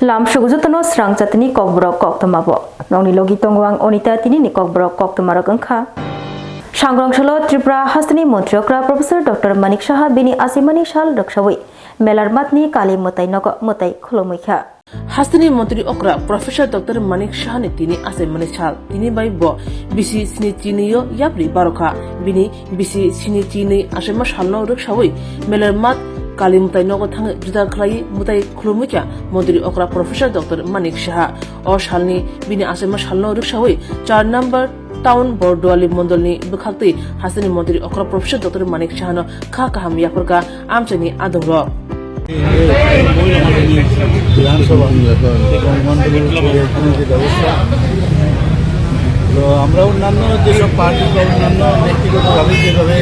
Lam Shuguzutano Swrangchati ni Kokborok Koktwma bo. Nongni logi tongwang onita tini ni Kokborok Koktwma rokangkha. Swrangchati Tripura Hastani Montriokra Professor Dr. Manik Shaha bini asimani shal rakshawi. Melar matni kali mutai nogo mutai khulomikha. Hastani Montri Okra Professor Dr. Manik Shaha ni tini asimani shal. Tini bai bo bisi sini chini yo yapri barokha. Bini bisi sini chini asima shalno rakshawi. Melar mat kali mutai nogo thang juda khlai mutai khulumikha Montri Okra Professor Dr. Manik Shaha o shalni bini asima shalno rakshawi 4 number Town Bordwali Mondolni Bukhakti Hastani Montri Okra Professor Dr. Manik Shahano Kha Kaham Yakurka Amchani Adoro আমরা অন্যান্য যেসব party বা অন্যান্য ব্যক্তিগতভাবে যেভাবে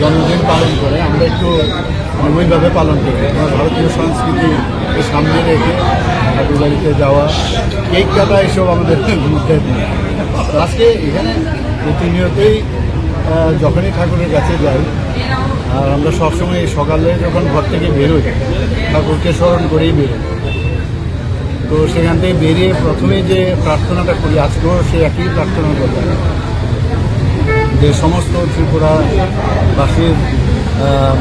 জন্মদিন পালন করে আমরা একটু ওইভাবে পালন করি। আমরা ভারতীয় সংস্কৃতিকে সামনে রেখে ঠাকুর বাড়িতে যাওয়া, কেক কাটা এসব আমাদের মধ্যে আজকে এখানে প্রতিনিয়তই যখনই ঠাকুরের কাছে যাই আর আমরা সবসময় সকালে যখন ঘর থেকে বেরোই ঠাকুরকে স্মরণ করেই বেরোই। তো সেখান থেকে বেরিয়ে প্রথমে যে প্রার্থনাটা করি আজকেও সে একই প্রার্থনা করবে যে সমস্ত ত্রিপুরাবাসীর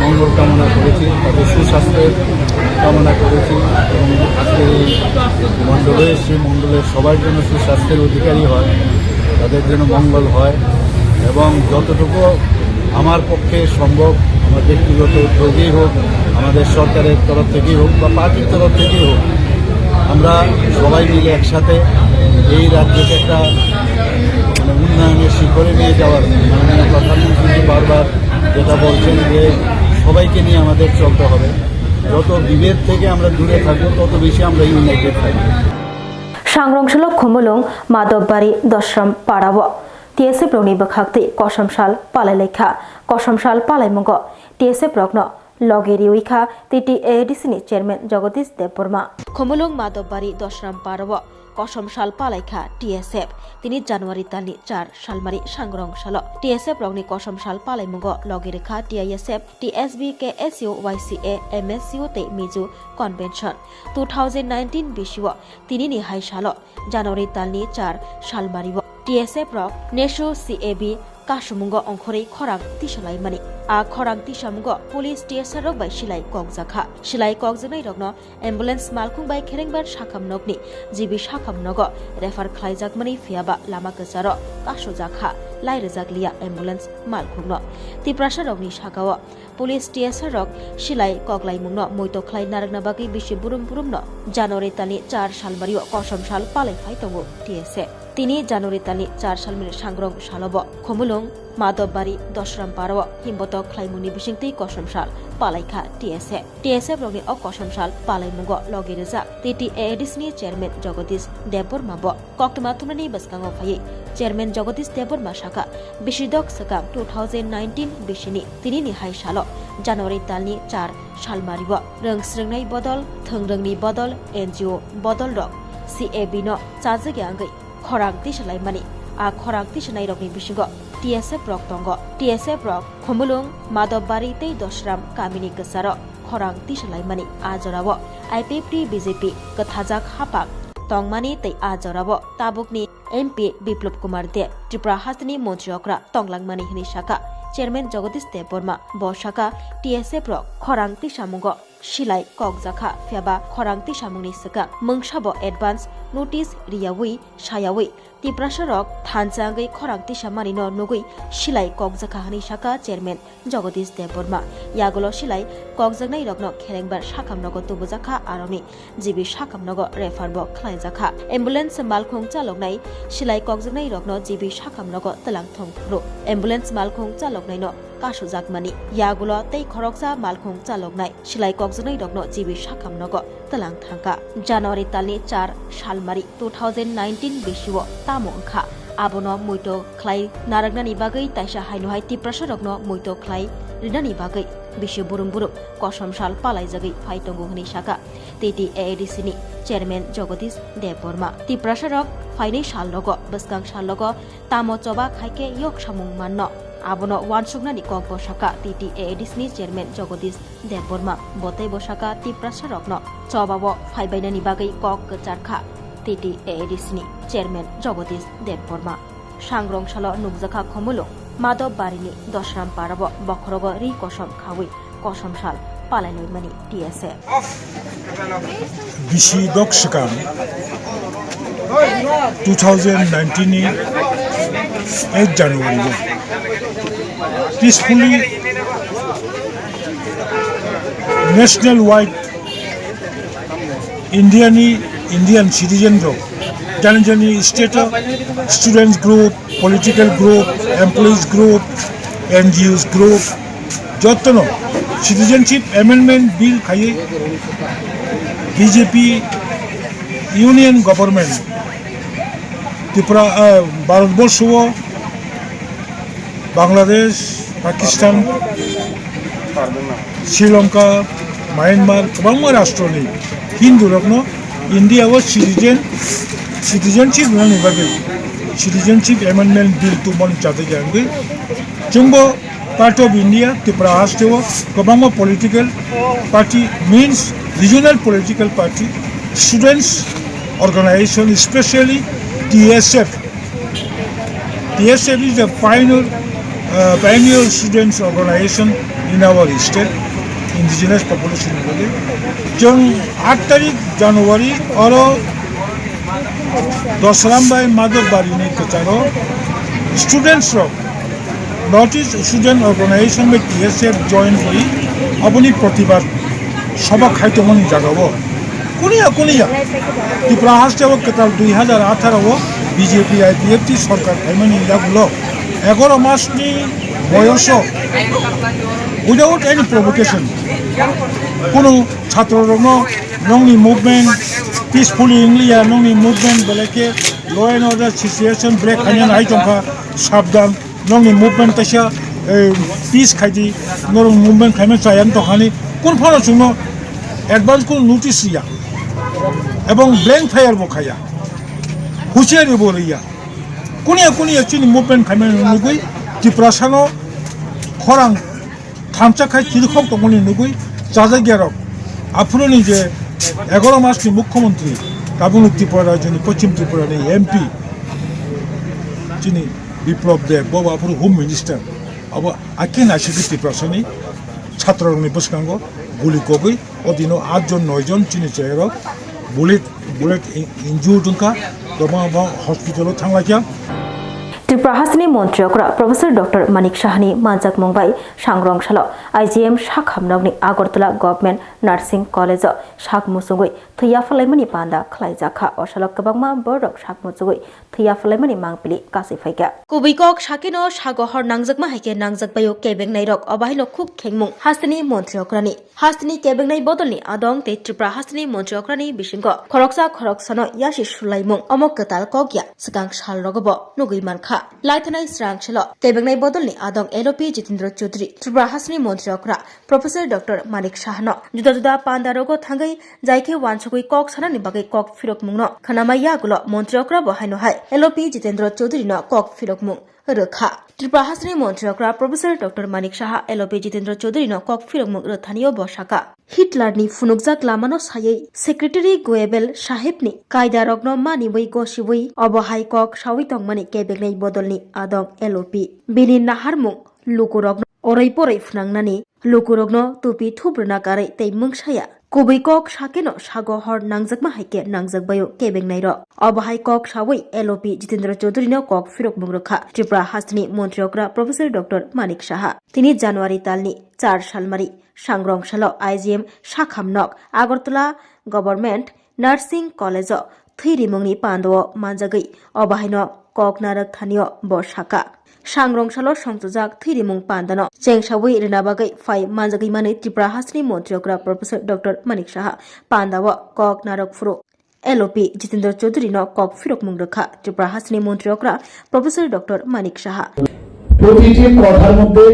মঙ্গল কামনা করেছি, তাদের সুস্বাস্থ্যের কামনা করেছি এবং আজকের এই মণ্ডলে সেই মণ্ডলের সবার জন্য সুস্বাস্থ্যের অধিকারী হয়, তাদের জন্য মঙ্গল হয় এবং যতটুকু আমার পক্ষে সম্ভব আমার ব্যক্তিগত উদ্যোগেই হোক, আমাদের সরকারের তরফ থেকেই হোক বা পার্টির তরফ থেকেই হোক, আমরা সবাই মিলে একসাথে এই রাজ্যকে একটা উন্নয়নের শিখরে নিয়ে যাওয়ার মাননীয় প্রধানমন্ত্রী বারবার যেটা বলছেন যে সবাইকে নিয়ে আমাদের চলতে হবে, যত বিভেদ থেকে আমরা দূরে থাকবো তত বেশি আমরা ইউনাইটেড থাকবো। Swrangchati Khumulung Madobari Dosram Parawo TSF Roni Bakhakti Kosamshal Palalaikha Kosamshal Palaimungo TSF Rokno Logeri Wikha TTADCni Chairman Jagadish Deborma Khumulung Madobari Dosram Parawo Kosamshal Palaikha TSF Tini January Tani 4 Shalmari Swrangchati TSF Rogni Kosamshal Palaimungo Logerikha TISF TSB KSU YCA MSU Te Miju Convention 2019 Bishiwo Tini ni Haishalo January Tani 4 Shalmariwo TSF Rog Nesho CAB Kashumungo Onkore Khorang Tishalai Mani A Khorang Tishamungo Police TSF Rog by Shilai Kokjakha Shilai Kokjanai Rogno Ambulance Malkung by Kerengbar Shakam Nogni Jibi Shakam Nogo Refer Khlaijak Mani Fiaba Lama Kasaro Kashojakha Lai Rezaglia Ambulance Malkungno Tiprasha Rogni Shakawa Police TSF Rog Shilai Koklai Mungno Moito Khlai Naragna Bagi Bishi Burum Burumno January Tani 4 Shalmario Kosamshal Palai Phaitongo TSF Tini January Tani 4 Shalmir Sangrong Shalobo Khumulung Madobari Dosram Parawo Himboto Klaimuni Bishingti Kosamshal Palaikha TSF Rogni O Kosamshal Palaimungo Logireza TTADCni Chairman Jagadish Deborma bo Koktwma Thumani Baskango Phai Chairman Jagadish Deborma Shaka Bishidok Sakam 2019 Bishini Tini ni Hai Shalo January Talni 4 Shalmaribo Rang Srengnai Bodol Thongrangni Bodol NGO Bodol Rok CAB no Chajagyangai Khorang Tishalai Mani A Khorang Tishanai Rogni Bishigo TSF Rok Tongo TSF Rok Khumulung Madobari Tei Dosram Kamini Kasaro Khorang Tishalai Mani Ajorawo IPP BJP Kathajak Hapak Tongmani Tei Ajorawo Tabukni MP Biplop Kumar De Tripura Hastani Montriokra Tonglang Mani Hini Shaka Chairman Jagadish Deborma Boshaka TSF Rok Khorang Tishamungo Shilai Kokjakha Fiaba Khorang Tishamungni Saka Mungshabo Advance Notice Riyawi Shayawi Tiprasha Rok Thanjangai Khorang Tishamani no Nugui Shilai Kokjakha Hani Shaka Chairman Jagadish Deborma Yagulo Shilai Kokjaknai Rokno Kerengbar Shakam Nogo Tubujakha Aroni Jibi Shakam Nogo Refarbo Khlaijakha Ambulance Malkhung Chaloknai Shilai Kokjaknai Rokno Jibi Shakam Nogo Talangthong Ru Ambulance Malkhung Chaloknai no Kashujak Mani Yagulo Tei Khoroksa Malkhung Chaloknai Shilai Kokjaknai Rokno Jibi Shakam Nogo Talang Thangka January Talni 4 Shalmari 2019 Bishiwo Tamo Angkha Abono Muito Khlai Naragnani Bagai Taisha Hainuhai Tiprasha Rokno Muito Khlai Rinani Bagai Bishi Burum Burum Kosamshal Palai Jagai Phaitongo Hani Shaka TTADCni Chairman Jagadish Deborma Tiprasha Rok Phainai Shal Logo Baskang Shal Logo Tamo Choba Khaike Yok Samung Manno abono wansuknani kok bosaka TTAADC ni chairman Jagadish Debborma botai bosaka tiprasa rokno chobabo phaibainani bagai kok kecharkha TTAADC ni chairman Jagadish Debborma sangrongshalo nukjaka khomulung madop barini dosram parabo bokhrogo ri kosom khawi kosamsal palainoimani TSA BC Dok Shikam 2019 ni 8 January peacefully national wide Indian citizen ro jani state students group political group employees group NGOs group jotno citizenship amendment bill khaye BJP union government Tripura Bharatbors Bangladesh Pakistan Sri Lanka Myanmar kabangma rashtra ni Hindu rokno India was citizenship nani bagai citizenship amendment bill to mon chate jange jumbo part of India Tripura hastewo kabangma political party means regional political party students organization especially TSF is the pioneer students organization in our state indigenous population jong 8 तारीख January oro dosrambai madok barini kacharo students ro notice student organization में TSF join kori apni protibad sabak khaitomani jagabo kunia Tripura hastewo ketal 2018 BJP IPFT সরকার খাইমানি ইয়াগুলো 11 মাস ni boyoso without any provocation কোনো ছাত্ররনো নংনি movement peacefully ইংলিয়া নংনি movement বেলেকে law and order situation break খাইনা নাই জংখা সাবধান নংনি মুভমেন্ট তাইসা পিস খাইদি নরং মুভমেন্ট খাইমে চায়ান তখানি কোন ফলো সুনো অ্যাডভান্স কোন নোটিস ইয়া এবং ব্ল্যাঙ্ক ফায়ার বখায়া হুঁশিয়ারি বলিয়া কোনিয়া চিনি মুভমেন্ট খাইমে নুগুই ত্রিপুরাসানো খরাং থামচাখাই চিরখক তমনি নুগুই চাজাগিয়ারক আফুরনি যে 11 মাসনি মুখ্যমন্ত্রী কাবুল ত্রিপুরা রাজ্যনি পশ্চিম ত্রিপুরানি এমপি চিনি বিপ্লব দেব বাবা আফুর হোম মিনিস্টার আবা আকিন আশিকি ত্রিপুরাসানি ছাত্ররনি বসকাঙ্গ গুলি কগই অদিনো 8 জন 9 জন চিনি চেরক বুলেট ইনজুর দংকা দমা হসপিটাল থাংলাকিয়া Tripura Hasni Montreokra Professor Dr. Manik Shahani Manjak Mumbai Sangrongshalo IGM Shakhamnogni Agartala Government Nursing College Shakmusugui Thuya Falaimani Panda Klaijakha Oshalok Kabangma Borok Shakmusugui Thuya Falaimani Mangpili Kasifaiga Kubikok Shakino Shagohor Nangjakma Haike Nangjak Kebeng Nairok Obahilo Kuk Kengmung Hasni Montreokrani Hasni Kebeng Nai Bodolni Adong Te Tripura Hasni Montreokrani Bishingo Khoroksano Yashi Shulaimung Omok Katal Kogya Sakang Shalrogobo Nugui Manka Laithanai Swrangchati Kebengnai Bodolni Adong LOP Jitendra Chaudhary Tripura Hasni Montreokra Professor Dr. Manik Shahano Juda Pandarogo Thangai Jaike Wansugui Kok Sanani Bagai Kok Firokmungno Khanamaya Gulo Montreokra Bohaino Hai LOP Jitendra Chaudhary no Kok Firokmung Rekha Tripura Hasni Montreokra Professor Dr. Manik Shaha LOP Jitendra Chaudhary no Kok Firokmung Rethanio Bosaka Hitlerni Funukjak Lamano Sayai Secretary Goebel Sahibni Kaida Rogno Mani Wei Goshiwei Obohai Kok Shawitongmani Kebengnai Bodolni Adong LOP Bini Naharmung Lukurogno Orai Porai Funangnani Lukurogno Tupi Thubrna Karai Tei Mungsaya Kubai Kok Shakeno Shagohor Nangjakma Haike Nangjakbayo Kebengnai ro Obohai Kok Shawai LOP Jitendra Chaudhary no Kok Firokmung Rekha Tripura Hasni Montreokra Professor Dr. Manik Shaha Tini January Talni 4 Salmari Sangrongshalo IGM Shakhamnok Agartala Government Nursing College Thirimungni Pando Manjagai Obahaino Koknarak Thanio Boshaka Sangrongshalo Songtujak Thirimung Pandano Chengshawi Rinabagai Fai Manjagai Mani Tripura Hasni Montreokra Professor Dr. Manik Shaha Pandawa Koknarak Furo LOP Jitendra Chaudhary no Kok Firokmung Rekha Tripura Hasni Montreokra Professor Dr. Manik Shaha প্রতিটি কথার মধ্যে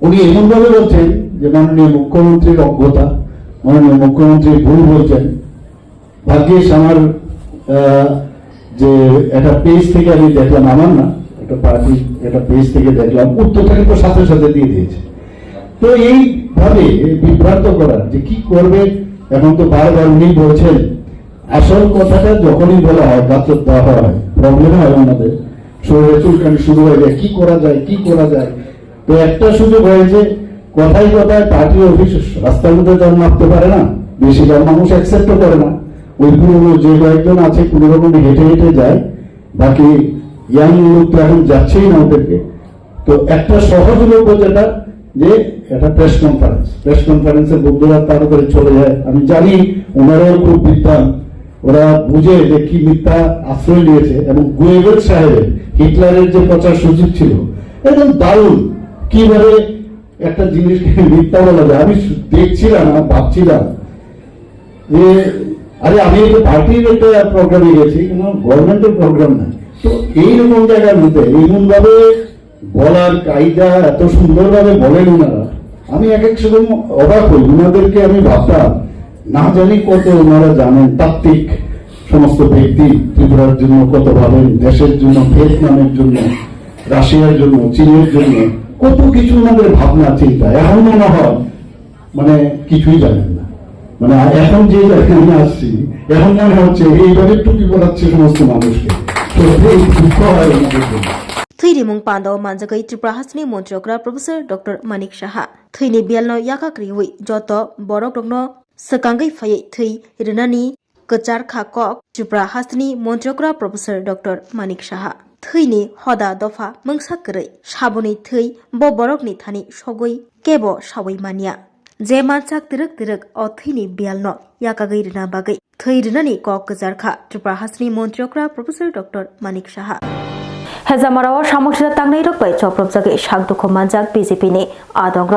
উনি এমনভাবে বলছেন যে মাননীয় মুখ্যমন্ত্রীর অজ্ঞতা মাননীয় মুখ্যমন্ত্রী ভুল বলছেন ভাগ্যিস আমার যে একটা পেজ থেকে আমি দেখলাম আমার না একটা পার্টি একটা পেজ থেকে দেখলাম, উত্তরটা কিন্তু সাথে সাথে দিয়ে দিয়েছে। তো এইভাবে বিভ্রান্ত করার যে কি করবে, এখন তো বারবার উনি বলছেন, আসল কথাটা যখনই বলা হয় গাত্র দেওয়া হয়, প্রবলেম হয় আমাদের, শরীরে চুলকানি শুরু হয়ে যায়, কি করা যায় কি করা যায়। তো একটা সুযোগ হয়েছে, কথায় কথায় পার্টি অফিস রাস্তার মধ্যে তো নামতে পারে না, বেশিরভাগ মানুষ অ্যাকসেপ্টও করে না, ওই পুরোনো যে কয়েকজন আছে কোনো রকম হেঁটে হেঁটে যায়, বাকি ইয়াং লোক তো এখন যাচ্ছেই না ওদেরকে। তো একটা সহজ লোক যেটা যে একটা প্রেস কনফারেন্সের বন্ধুরা তার উপরে চলে যায়। আমি জানি ওনারাও খুব বিদ্বান, ওরা বুঝে যে কি মিথ্যা আশ্রয় নিয়েছে। এবং গুয়েবেল সাহেবের হিটলারের যে প্রচার সচিব ছিল, একদম দারুণ কিভাবে একটা জিনিসকে মিথ্যা বলা যায়। আমি দেখছিলাম, ভাবছিলাম যে আরে আমি একটা পার্টির একটা প্রোগ্রামে গেছি, কোনো গভর্নমেন্টের প্রোগ্রাম না। তো এইরকম জায়গার মধ্যে এমন ভাবে বলার কায়দা এত সুন্দরভাবে বলেন ওনারা, আমি এক এক সময় অবাক হই। ওনাদেরকে আমি ভাবতাম না জানি কত ওনারা জানেন, তাত্ত্বিক সমস্ত ব্যক্তি ত্রিপুরার জন্য কত ভাবেন, দেশের জন্য, ভিয়েতনামের জন্য, রাশিয়ার জন্য, চীনের জন্য কত কিছু ওনাদের ভাবনা চিন্তা। এখন মনে হয় মানে কিছুই জানেন না। মানে এখন যে জায়গায় আমি আসছি, এখন মনে হচ্ছে এইভাবে টুপি পড়াচ্ছে সমস্ত মানুষকে। তো এই দুঃখ হয় ওনাদের জন্য। थैरिमुं पांदाव मानजागै त्रिपुरा हासनि मन्त्रियग्रा प्रोफेसर डॉक्टर मानिक साहा थैनि बियालनो याकाक्रिहुइ जत बरक रंनो सकांगै फायै थै रिनानि कचार खाकक त्रिपुरा हासनि मन्त्रियग्रा प्रोफेसर डॉक्टर मानिक साहा थैनि हदा दफा मंसाकरै साबुनि थै ब बरकनि थानि सगै केबो सावै मानिया जे मानसाक तिरक तिरक अ थैनि बियालनो याकागै रिना बागै थै रिनानि कक कचारखा त्रिपुरा हासनि मन्त्रियग्रा प्रोफेसर डॉक्टर मानिक साहा हेजामाराव सामोक्सिदा तांनाय रकबाय चप्रबजागै सागदुखो मानजाक बीजेपीनि आदंग्र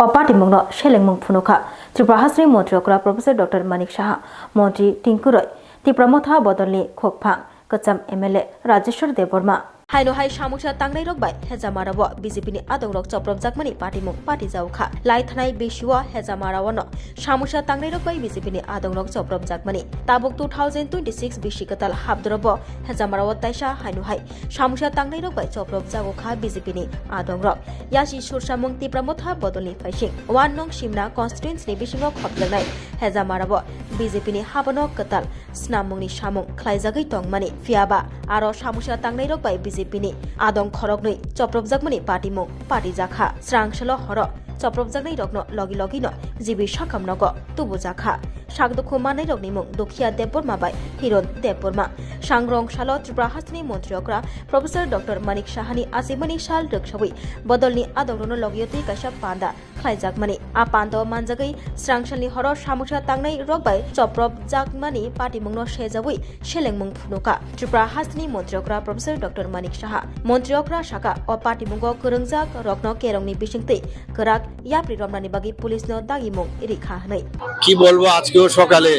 अ पार्टीमुंनो सेलेंमुं फुनुखा त्रिपुरा हासनि मन्त्रियग्रा प्रोफेसर डॉक्टर मानिक साहा मन्त्री टिंकुरय त्रिपुरा मथा बदलनि खोकफां कचाम एमएलए राजेश्वर देबबर्मा हाइनो हाइ सामोक्सिदा तांनाय रकबाय हेजामाराव बीजेपीनि आदंग्रक चप्रबजाकमानि पार्टीमुं पार्टी जावखा लाई थानाय बेसिवा हेजामारावनो सामोक्सिदा तांनाय रकबाय बीजेपीनि आदंग्रक चप्रबजाकमानि ताबुक 2026 बिसिकताल हाबदरब हेजामाराव ताइसा हाइनो हाइ सामोक्सिदा तांनाय रकबाय चप्रबजागखा बीजेपीनि आदंग्रक यासि सुरसामुं त्रिपुरा मथा बदलनि फाइसिं वान नं सिमना कन्स्टिट्युएन्सिनि बिसिङाव खबलांनाय हेजामाराव बीजेपीनि हाबनो कताल स्नामुंनि सामुं ख्लाइजागै तंमानि फियाबा आरो सामोक्सिदा तांनाय रकबाय बीजेपीनि आदं खरगनै चप्रबजाकमानि पार्टीमुं पार्टी जाखा स्रांसल हर चप्रबजाकनाय रगनो लगी लगिनो जिबि साखामनग तुबुजाखा सागदुखु मानाय रगनि मुं दुखिया देबबर्मा बाय हिरन देबबर्मा सांग्रंशाल त्रिपुरा हासनि मन्त्रियग्रा प्रोफेसर डॉक्टर मानिक साहानि आसिमनि साल रक्षावै बदलनि आदंग्रनो लगियति काइसा पान्दा ख्लाइजाकमानि आ पान्दाव मानजागै स्रांसालनि हर सामोक्सिदा तांनाय रगबाय चप्रबजाकमानि पार्टीमुंनो सेजावै सेलेंमुं फुनुका त्रिपुरा हासनि मन्त्रियग्रा प्रोफेसर डॉक्टर मानिक साहा मन्त्रियग्रा शाखा अ पार्टीमुंगो करंजाक रगनो केरंनि बिसिंतै कराक याप्रि रमनानि बागै पुलिसनो दागिमुं रेखा हनै কি বলবো, আজকেও সকালে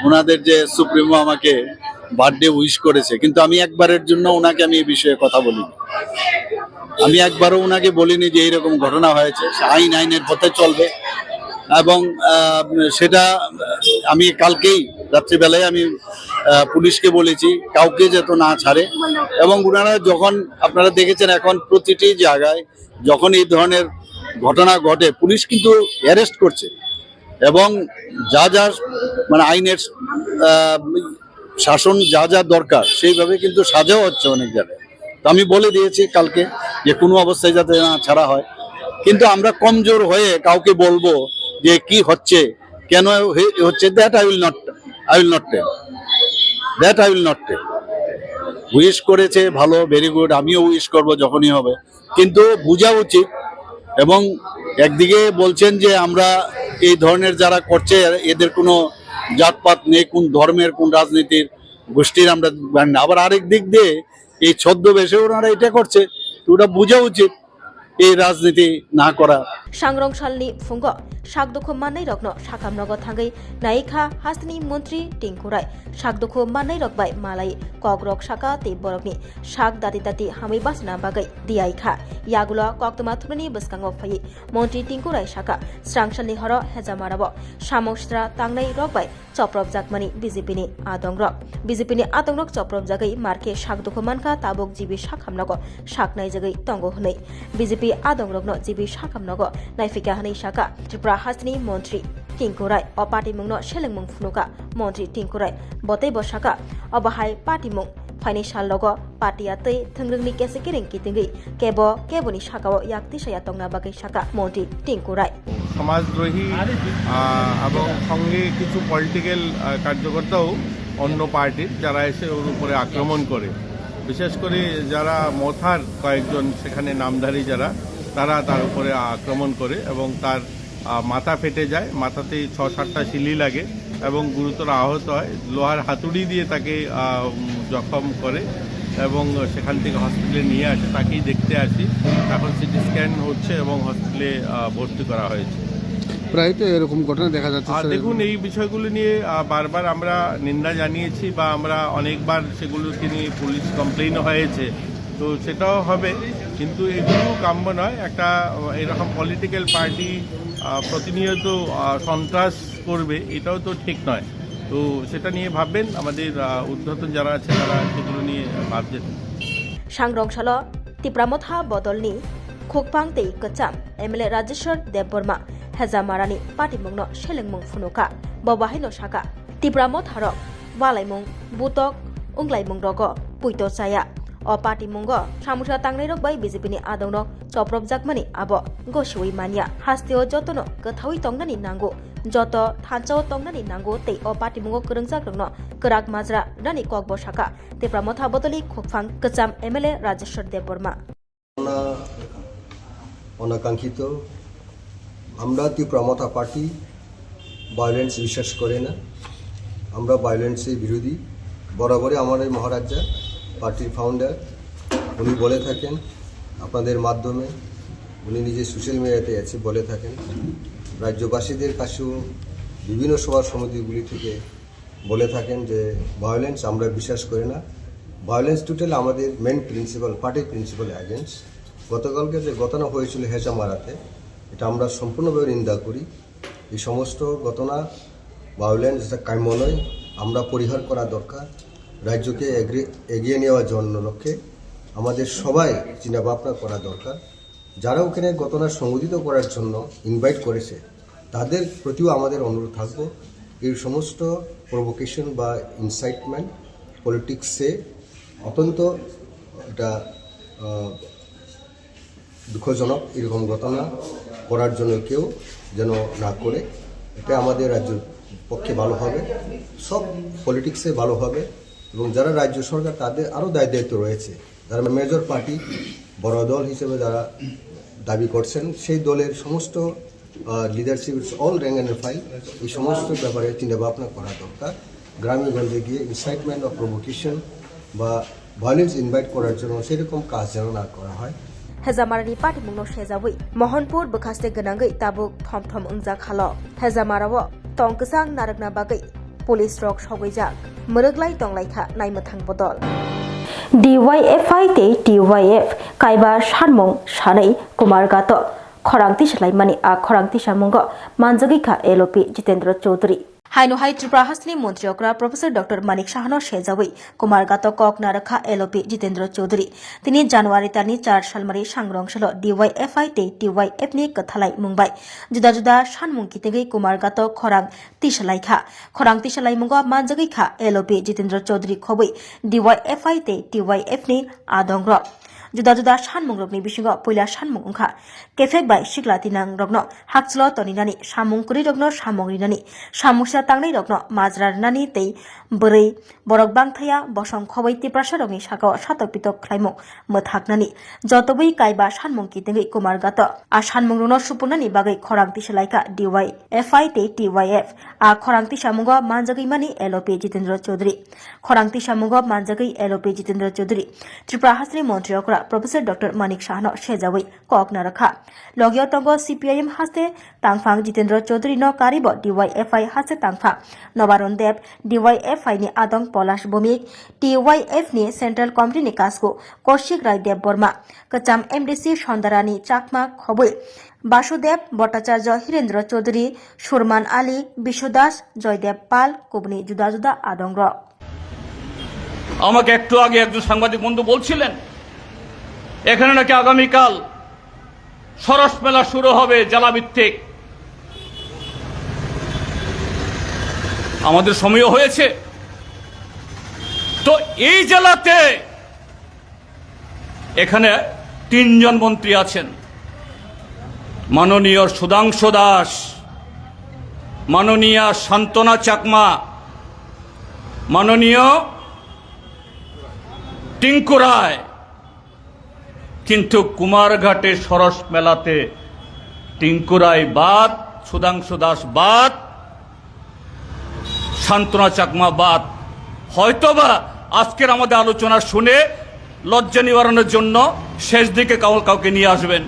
ওনাদের যে সুপ্রিমো আমাকে বার্থডে উইশ করেছে, কিন্তু আমি একবারের জন্য ওনাকে আমি এই বিষয়ে কথা বলিনি। আমি একবারও ওনাকে বলিনি যে এইরকম ঘটনা হয়েছে, আইনের পথে চলবে। এবং সেটা আমি কালকেই রাত্রিবেলায় আমি পুলিশকে বলেছি কাউকে যেত না ছাড়ে। এবং ওনারা যখন আপনারা দেখেছেন এখন প্রতিটি জায়গায় যখন এই ধরনের ঘটনা ঘটে পুলিশ কিন্তু অ্যারেস্ট করছে এবং যা যা মানে আইনের শাসন যা যা দরকার সেইভাবে কিন্তু সাজাও হচ্ছে অনেক জায়গায়। তো আমি বলে দিয়েছি কালকে যে কোনো অবস্থায় যাতে না ছাড়া হয়। কিন্তু আমরা কমজোর হয়ে কাউকে বলবো যে কি হচ্ছে কেন হচ্ছে, that I will not tell. Wish করেছে ভালো, ভেরি গুড, আমিও উইশ করব যখনই হবে, কিন্তু বোঝা উচিত। এবং একদিকে বলছেন যে আমরা এই ধরনের যারা করছে এদের কোনো জাতপাত নেই, কোন ধর্মের কোন রাজনীতির গোষ্ঠীর আমরা জানি না। আবার আরেক দিক দিয়ে এই ছদ্মবেশে ওনারা এটা করছে, তো ওটা বোঝা উচিত এই রাজনীতি না করা। सांग्रंशालनि फुंगो सागदुखु माननै रगनो साखामनगो थांगै नायिखा हास्तनि मन्त्री टिंकु राय सागदुखु माननै रगबाय मालाय ककरक साका ते बरकनि साग दाति दाति हामै बासना बागै दियाइखा यागुलो कोक्तमा थुनि बसकांगो फै मन्त्री टिंकु राय साका स्रांशालनि हर हेजामाराबो सामोस्रा तांनै रगबाय चप्रब जाकमानि बीजेपीनि आतंरक चप्रब जागै मार्के सागदुखु मानखा ताबुक जिबि साखामनगो साकनाय जागै तंगो हनै बीजेपी आदंरगनो जिबि साखामनगो नायफिका हनै साका त्रिपुरा हास्तनि मन्त्री टिंकु राय अ पार्टी मुंनो सेलेंमुं फुनुका मन्त्री टिंकु राय बतै बसाका अबाहाय पार्टी मुं फाइनेंशियल लोगो पार्टिया तै थंग्रंनि केसे केरें कितिंगै केबोनि साकाओ याक्ति साया तंगना बागै साका मन्त्री टिंकु राय সমাজদ্রোহী এবং সঙ্গে কিছু পলিটিক্যাল কার্যকর্তাও অন্য পার্টির যারা এসে ওর উপরে আক্রমণ করে বিশেষ করে যারা মথার কয়েকজন সেখানে নামধারী যারা তারা তার উপরে আক্রমণ করে এবং তার মাথা ফেটে যায় মাথাতে ৬-৭টা শিলি লাগে এবং গুরুতর আহত হয় লোহার হাতুড়ি দিয়ে তাকে জখম করে এবং সেখান থেকে হসপিটালে নিয়ে আসে তাকেই দেখতে আসি এখন সিটি স্ক্যান হচ্ছে এবং হসপিটালে ভর্তি করা হয়েছে প্রায় তো এরকম ঘটনা দেখা যাচ্ছে দেখুন এই বিষয়গুলো নিয়ে বারবার আমরা নিন্দা জানিয়েছি বা আমরা অনেকবার সেগুলোকে নিয়ে পুলিশ কমপ্লেইনও হয়েছে তো সেটাও হবে কিন্তু এগুলো কাম্য নয় একটা এরকম পলিটিক্যাল পার্টি প্রতিনিয়ত সন্ত্রাস করবে এটাও তো ঠিক নয় তো সেটা নিয়ে ভাববেন আমাদের উদ্ধতন যারা আছে তারা সেগুলো নিয়ে ভাবছেন सांग्रंशाल तिप्रामथा बदलनि खोकपां तै कचाम एमएलए राजेश्वर देवबर्मा हेजामारानि पार्टी मुंनो सेलेंमुं फुनुका बबाहायनो साका तिप्रामथार वालायमुं बुतक उंग्लायमुं रग पुइतो चाया अ पार्टी मुंगो सामुसा तांनै रगबाय बीजेपीनि आदौनो चप्रब जाकमानि आबो गसिवै मानिया हास्तेओ जतनो गथावै तंगनानि नांगौ जत थानचाओ तंगनानि नांगौ तै अ पार्टी मुंगो करंजाग्रंनो कराक माजरा रानि ककबो साका तिप्रामथा बदलि खोकफां कचाम एमएलए राजेश्वर देवबर्मा অনাকাঙ্ক্ষিত আমরা ত্রিপুরামথা পার্টি ভায়োলেন্স বিশ্বাস করে না আমরা ভায়োলেন্সের বিরোধী বরাবরই আমাদের মহারাজা পার্টির ফাউন্ডার উনি বলে থাকেন আপনাদের মাধ্যমে উনি নিজে সোশ্যাল মিডিয়াতে আছে বলে থাকেন রাজ্যবাসীদের কাছেও বিভিন্ন সভা সমিতিগুলি থেকে বলে থাকেন যে ভায়োলেন্স আমরা বিশ্বাস করি না ভায়োলেন্স টোটাল আমাদের মেন প্রিন্সিপাল পার্টির প্রিন্সিপাল এগেন্স্ট গতকালকে যে ঘটনা হয়েছিল হেজামারাতে এটা আমরা সম্পূর্ণভাবে নিন্দা করি এই সমস্ত ঘটনা ভায়োলেন্স যেটা কাম্য নয় আমরা পরিহার করা দরকার রাজ্যকে এগিয়ে নেওয়ার জন্য লক্ষ্যে আমাদের সবাই চিন্তাভাবনা করা দরকার যারা ওখানে ঘটনা সংগঠিত করার জন্য ইনভাইট করেছে তাদের প্রতিও আমাদের অনুরোধ থাকবো এই সমস্ত প্রভোকেশন বা ইনসাইটমেন্ট পলিটিক্সে অত্যন্ত এটা দুঃখজনক এরকম ঘটনা করার জন্য কেউ যেন না করে এটা আমাদের রাজ্যের পক্ষে ভালো হবে সব পলিটিক্সে ভালো হবে এবং যারা রাজ্য সরকার তাদের আরও দায়িত্ব রয়েছে যারা মেজর পার্টি বড় দল হিসেবে যারা দাবি করছেন সেই দলের সমস্ত leadership all rank and file এই সমস্ত ব্যাপারে চিন্তাভাবনা করা দরকার গ্রামে গঞ্জে গিয়ে ইনসাইটমেন্ট বা প্রভোকেশন বা ভায়োলেন্স ইনভাইট করার জন্য সেরকম কাজ যেন না করা হয় हेजामारानि पार्टी मुंनो सेजावै महनपुर बखास्ते गनांगै ताबुक थम थम उंजा खालो हेजामाराव तंकसां नारकना बागै पुलिस रक सगैजाक मरगलाय तंलायखा नायमथां बदल DYFI ते TYF काइबा सानमुं सानै कुमारगात खरांति सलाइमानि आ खरांति सामुंग मानजगैखा LOP जितेंद्र चौधरी हाइनो हाइ त्रिपुरा हास्तनि मन्त्री अग्रा प्रफेसर डॉक्टर मानिक साहानो सेजावै कुमारगात कक नारखा LOP जितेंद्र चौधरी तिनि जानुवारि तानि 4 सालमारि सांग्रंशाल DYFI ते TYF नि कथालाय मुंबाय जुदा जुदा सानमुं कितेगै कुमारगात खरां तिसलाइ मुंग मानजगैखा LOP जितेंद्र चौधरी खबै DYFI ते TYF नि आदंग्र जुदा जुदा सानमुं रगनि बिसिङाव पहिला सानमुं ओंखा केफेक बाय सिग्ला तिनां रगनो हाक्सलो तनिनानि सामुं कुरि रगनो सामुं रिनानि सामुसा तांनै रगनो माजरा रिनानि तै बोरै बरक बांथाया बसं खबै तिप्रासा रगनि सागाव सातक पितक ख्लाइमुं मोथाकनानि जतबै काइबा सानमुं कितेङै कुमारगात आ सानमुं रगनो सुपुनानि बागै खरां तिसलाइका DYFI ते TYF आ खरां तिसामुंग मानजगैमानि LOP जितेंद्र चौधरी खरां तिसामुंग मानजगै LOP जितेंद्र चौधरी त्रिपुरा हास्तनि मन्त्री अग्रा প্রফেসর ডক্টর মানিক শাহন সেজাবই ককনা রাখা লগিয় তঙ্গ সিপিআইএম হাসতে তাংফাং জিতেন্দ্র চৌধুরী ন কারিব ডিওয়াইএফআই হাসতে তাংফা Nabarun Deb DYFI ni adong Palash Bhowmik TYF ni central committee ni কাসকো কৌশিক রায় দেব বর্মা কচাম এমডিসি সন্দারানী চাকমা খবই বাসুদেব ভট্টাচার্য হীরেন্দ্র চৌধুরী সুরমান আলী বিশ্বদাস জয়দেব পাল কুবনি জুদা জুদা আদংর আমাকে একটু আগে একজন সাংবাদিক বন্ধু বলছিলেন এখানে নাকি আগামীকাল সরস মেলা শুরু হবে জেলাভিত্তিক। আমাদের সময়ও হয়েছে। তো এই জেলাতে এখানে 3 জন মন্ত্রী আছেন, মাননীয় সুধাংশু দাস, মাননীয় শান্তনা চাকমা, মাননীয় টিঙ্কু রায়। কিন্তু কুমারঘাটে সরস মেলাতে টিঙ্কু রায় বাদ, সুধাংশু দাস বাদ, শান্তনা চাকমা বাদ। হয়তোবা আজকের আমাদের আলোচনা শুনে লজ্জা নিবারণের জন্য শেষ দিকে কাউকে নিয়ে আসবেন।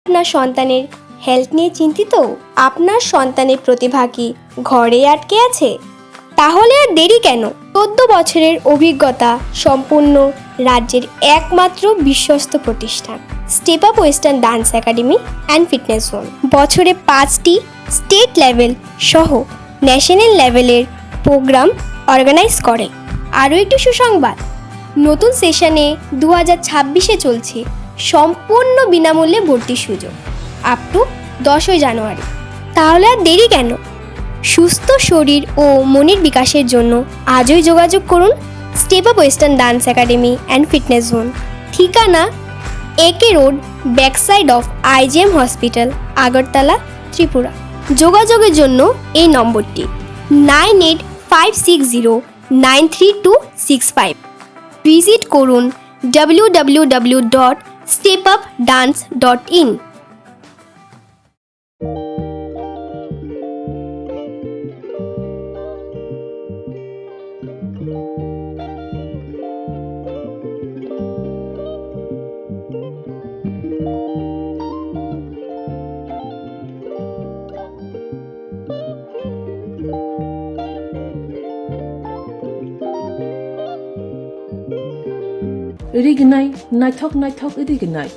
আপনার সন্তানের হেলথ নিয়ে চিন্তিত? আপনার সন্তানের প্রতিভা কি ঘরে আটকে আছে? তাহলে আর দেরি কেন? 14 বছরের অভিজ্ঞতা সম্পূর্ণ রাজ্যের একমাত্র বিশ্বস্ত প্রতিষ্ঠান step up western dance academy and fitness zone বছরে 5টি স্টেট লেভেল সহ ন্যাশনাল লেভেলের প্রোগ্রাম অর্গানাইজ করে। আরও একটি সুসংবাদ, নতুন সেশনে 2026-এ চলছে সম্পূর্ণ বিনামূল্যে ভর্তির সুযোগ আপ টু 10 জানুয়ারি। তাহলে আর দেরি কেন? সুস্থ শরীর ও মনের বিকাশের জন্য আজই যোগাযোগ করুন step up western dance academy and fitness zone, ঠিকানা একে road, backside of IgM hospital, Agartala, Tripura. যোগাযোগের জন্য এই নম্বরটি 9856093265। ভিজিট করুন www.stepupdance.in। Iriginai naithok iriginai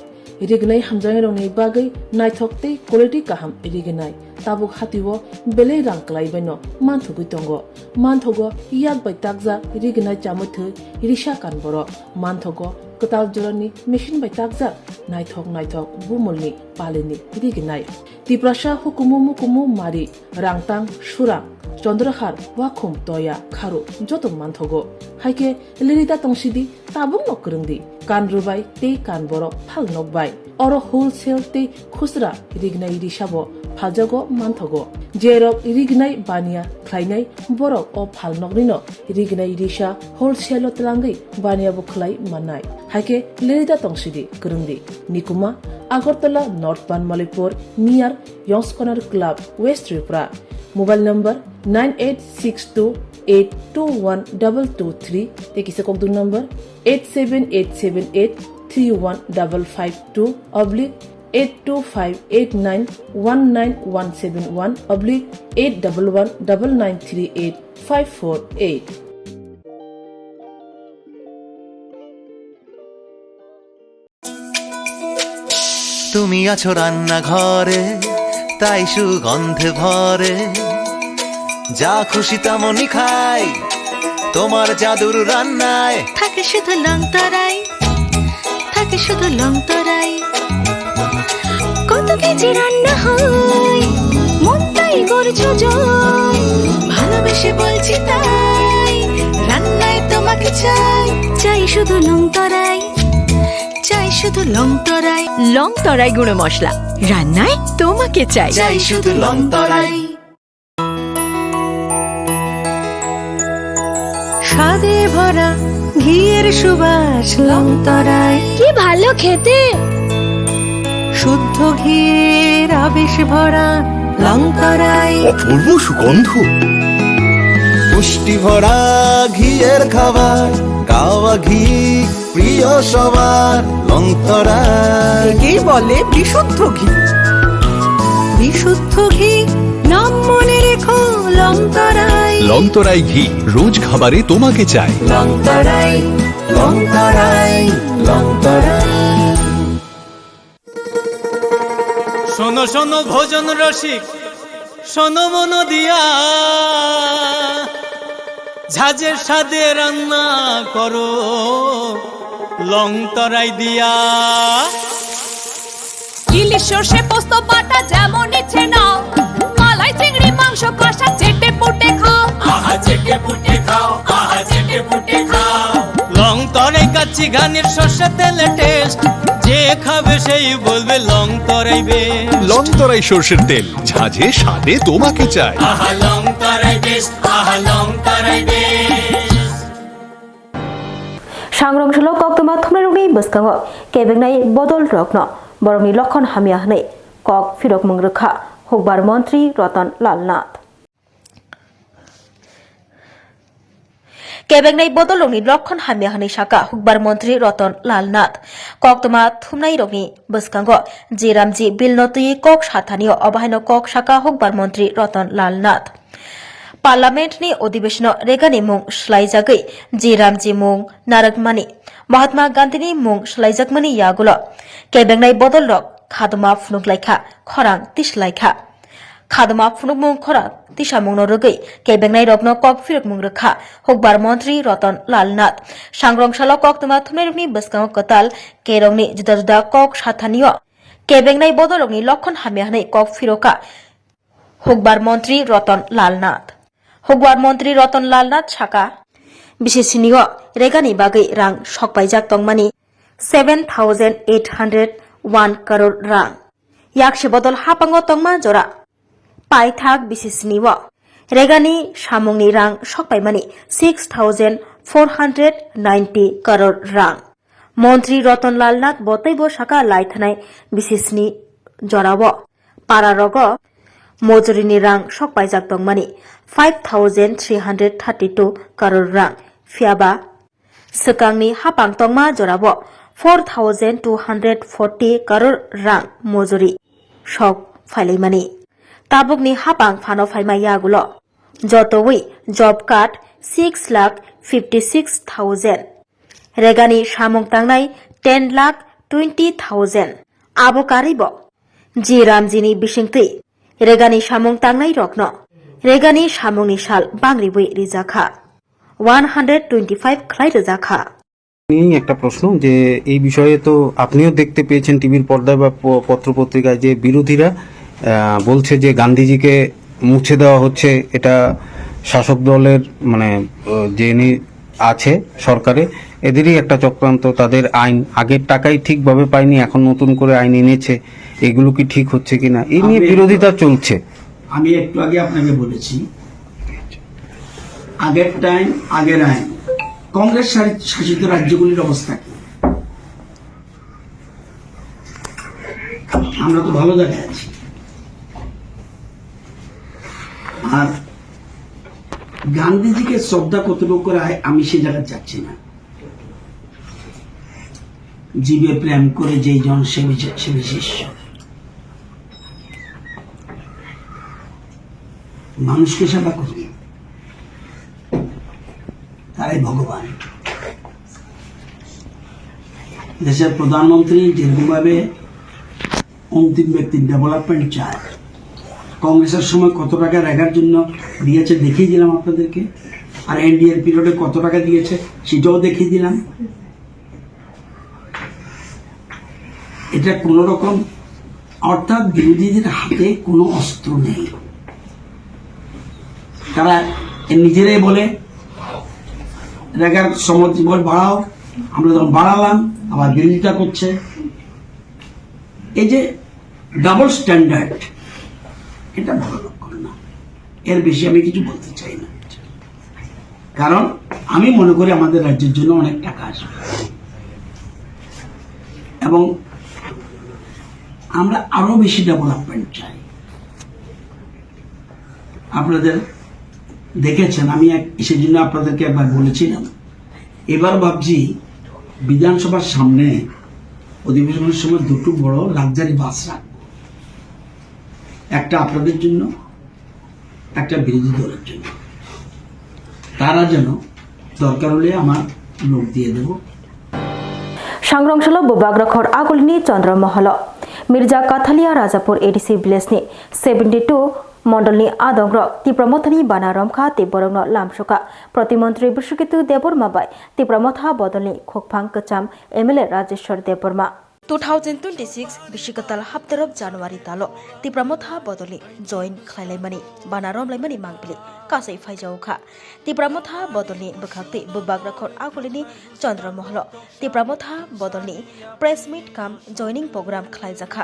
iriginai hamjang rongni bagai naithok tei quality kaham iriginai tabuk hatiwo belei rang klaibaino manthugi tongo manthogo yak bai takja iriginai chamuthu irisa kanboro manthogo katal jorani machine bai takja naithok bumulni palini iriginai tiprasha hukumu mari rangtang surang চন্দ্রহার ওয়াখুম তয়া খারু যত মানথগো হাইকে লিরিতা তংসিদি তাবুং নকরংদি কান রুবাই তে কান বড় ফাল নকবাই or wholesale তে খুচরা রিগনাই রিসাবো ফাজগো মানথগো জেরক রিগনাই বানিয়া খ্লাইনাই বড় ও ফাল নকরিনো রিগনাই রিসা হোলসেল তলাঙ্গই বানিয়া বখলাই মানাই হাইকে লিরিতা তংসিদি করংদি নিকুমা Agartala north Banamalipur near youngs corner club west Tripura mobile number 9862821223 te kisa kok du number 87878315552 oblique 82589191171 oblique 8119938 তুমি আছো রান্নাঘরে তাই সুগন্ধে ভরে যা খুশি তেমনই খাই তোমার জাদুর রান্নায় থাকে শুধু লং তরাই থাকে শুধু লং তরাই কত কেজি রান্না হয় মন তাই করছো জয় ভালোবেসে বলছি তাই রান্নায় তোমাকে চাই চাই শুধু লং তরাই চাই শুধু লং তরাই গুঁড়ো মশলা রান্নায় তোমাকে চাই চাই শুধু লং তরাই স্বাদে ভরা ঘিয়ের সুবাস লং তরাই কি ভালো খেতে শুদ্ধ ঘিয়ের আবেশ ভরা লং তরাই অপূর্ব সুগন্ধ পুষ্টি ভরা ঘিয়ের খাবার গাওয়া ঘি প্রিয় সবার লং তরাই একেই বলে বিশুদ্ধ ঘি বিশুদ্ধ ঘি নাম মনে রেখো লং তরাই লং তরাই ঘি রোজ খাবারে তোমাকে চাই লং তরাই লং তরাই লং তরাই শোনো শোনো ভোজন রসিক শোনো মন দিয়া ঝাঁঝের স্বাদে রান্না করো লং তরাই দিয়া ইলিশ সর্ষে পোস্ত বাটা যেমন ইচ্ছে নাও মালাই চিংড়ি মাংস কষা চেটে পুটে খাও আহা চেটে পুটে খাও আহা চেটে পুটে খাও লং তরাই কাচ্চি ঘানির সর্ষে তেলে টেস্ট যে খাবে সেই বলবে লং তরাই বেশ লং তরাই সর্ষের তেল ঝাঁঝে স্বাদে তোমাকে চাই আহা লং তরাই বেশ আহা লং তরাই বেশ Swrangchati Koktwma thumnairokni bwskango kebengnai bodol rokno borokni lokhon hamya hnai kok phirok mungrokha hukbar mantri Ratan Lal Nath kebengnai bodolokni lokhon hamya hnai saka hukbar mantri Ratan Lal Nath Koktwma thumnairokni bwskango jiramji bilnotui kok sathanio obahaino kok saka hukbar mantri Ratan Lal Nath पार्लामेंटनि अधिवेशन रेगानि मुं स्लाइजागै जिरामजी मुं नारकमानि महात्मा गांधीनि मुं स्लाइजाकमानि यागुलो केबेंनाय बदलरक खादमा फुनुकलायखा खरां तिसलायखा खादमा फुनुक मुं खरां तिसा मुंनो रगै केबेंनाय रकनो कक फिरक मुं रखा हकबार मंत्री रतन लाल नाथ सांग्रंशालो कोक्तमा थुमनायरकनि बसकांग कताल केरंनि जुदा जुदा कक साथानियो केबेंनाय बदलरकनि लक्षण हामियाहनै कक फिरका हकबार मंत्री रतन लाल नाथ हकबार मंत्री रतन लाल नाथ साका बिसिसिनियो रेगानि बागै रां सकबायजाक तंमानि 7,801 करोड़ रां याकसे बदल हापांगो तंमा जरा पाइथाक बिसिसिनियो रेगानि सामुंनि रां सकबायमानि 6,490 करोड़ रां मंत्री रतन लाल नाथ बतैबो साका लाइथानाय बिसिसिनि जरावो पारारग मजुरिनि रां सकबायजाक तंमानि 5,332 करोड़ रां फियाबा सकांगनि हापांग तंमा जरावो 4,240 करोड़ रां मजुरि सक फाइलायमानि ताबुकनि हापांग फानो फाइमा यागुलो जतोवै जब कार्ड 6,56,000 रेगानि सामुं तांनाय 10,20,000 आबोकारिबो जिरामजिनि बिसिंतै रेगानि सामुं तांनाय रकनो रेगानि सामुंनि साल बांग्रिबै रिजाखा 125 ख्लाय रिजाखा একটা প্রশ্ন যে এই বিষয়ে তো আপনিও দেখতে পেয়েছেন টিভির পর্দায় বা পত্রপত্রিকায় যে বিরোধীরা বলছে যে গান্ধীজিকে মুছে দেওয়া হচ্ছে এটা শাসক দলের মানে যিনি আছে সরকারে এদেরই একটা চক্রান্ত তাদের আইন আগের টাকাই ঠিকভাবে পায়নি এখন নতুন করে আইন এনেছে এগুলো কি ঠিক হচ্ছে কিনা এই নিয়ে বিরোধিতা চলছে আমি একটু আগে আপনাকে বলেছি আগের টাইম আগের আইন কংগ্রেস শাসিত রাজ্যগুলির অবস্থা কি আমরা তো ভালো জায়গায় আছি আর গান্ধীজিকে শ্রদ্ধা কতটুকু করে আমি সে জায়গায় যাচ্ছি না। জীবে প্রেম করে যেই জন সে বিশিষ্ট, মানুষকে সেবা করুন, তারাই ভগবান। দেশের প্রধানমন্ত্রী যেরকমভাবে অন্তিম ব্যক্তির ডেভেলপমেন্ট চায়, কংগ্রেসের সময় কত টাকা রেখার জন্য দিয়েছে দেখিয়ে দিলাম আপনাদেরকে, আর এনডিএর পিরিয়ডে কত টাকা দিয়েছে সেটাও দেখিয়ে দিলাম। এটা কোন রকম, অর্থাৎ বিরোধীদের হাতে কোনো অস্ত্র নেই। তারা নিজেরাই বলে রেখার সমর্থন বাড়াও, আমরা যখন বাড়ালাম আবার বিরোধিতা করছে। এই যে ডাবল স্ট্যান্ডার্ড, এটা ভালো লক্ষণ না। এর বেশি আমি কিছু বলতে চাই না, কারণ আমি মনে করি আমাদের রাজ্যের জন্য অনেক টাকা আসবে এবং আমরা আরো বেশি ডেভেলপমেন্ট চাই। আপনাদের দেখেছেন, আমি সেই জন্য আপনাদেরকে একবার বলেছিলাম, এবার ভাবছি বিধানসভার সামনে অধিবেশনের সময় দুটো বড় লাক্সারি বাস রাখবো, একটা আপনাদের জন্য, একটা বিরোধী দলের জন্য। তারা যেন দরকার হলে আমার লোক দিয়ে দেব। सांग्रांशल बुबाग्रखर आगोलनि चंद्रमहल मिर्जा काथालिया राजापुर एडीसी विलेजनि 72 मंडलनि आदंग्र तिप्रमथनि बानारमखा तिबरंग लामसुका प्रतिमंत्री बिश्वकितु देबरमा बाय तिप्रमथा बदलनि खोकफां कचाम एमएलए राजेश्वर देबरमा 2026 बिशिकताल हाप्तरब जानुवारि तालो तिप्रमथा बदलनि जॉइन खालायलायमानि बानारम लायमानि मांगबिलि कासै फाइजाउखा तिप्रमथा बदलनि बखाक्ति बुबाग्रखर आगोलनि चंद्रमहल तिप्रमथा बदलनि प्रेस मीट काम जॉइनिंग प्रोग्राम खालायजाखा